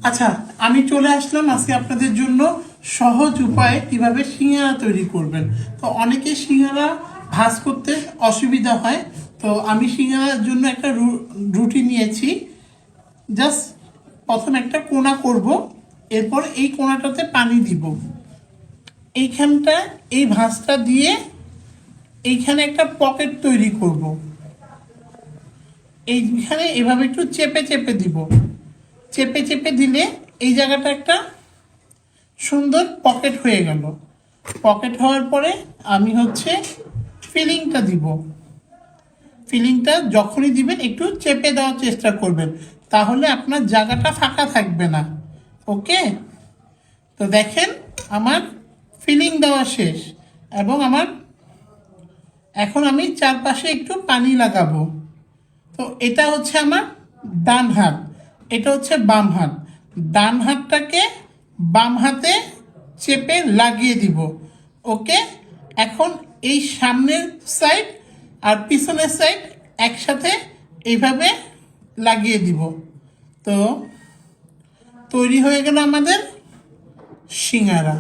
আচ্ছা, আমি চলে আসলাম আজকে আপনাদের জন্য সহজ উপায়ে কিভাবে সিঙ্গারা তৈরি করবেন। তো অনেকে সিঙ্গারা ভাঁজ করতে অসুবিধা হয়। তো আমি সিঙ্গারার জন্য একটা রুটি নিয়েছি। জাস্ট প্রথম একটা কোনা করব, এরপর এই কোনাটাতে পানি দিব। এইখানটা এই ভাঁজটা দিয়ে এইখানে একটা পকেট তৈরি করব। এইখানে এভাবে একটু চেপে চেপে দিব। চেপে চেপে দিলে এই জায়গাটা একটা সুন্দর পকেট হয়ে গেল। পকেট হওয়ার পরে আমি ফিলিংটা দিব। ফিলিংটা যখনই দিবেন একটু চেপে দেওয়ার চেষ্টা করবেন, তাহলে আপনার জায়গাটা ফাঁকা থাকবে না। ওকে, তো দেখেন আমার ফিলিং দেওয়া শেষ এবং এখন আমি চারপাশে একটু পানি লাগাবো। তো এটা হচ্ছে আমার ডান হাত, এটা হচ্ছে বাম হাত। ডান হাতটাকে বাম হাতে চেপে লাগিয়ে দিব। ওকে, এখন এই সামনের সাইড আর পিছনের সাইড একসাথে এইভাবে লাগিয়ে দিব। তো তৈরি হয়ে গেল আমাদের সিঙ্গারা।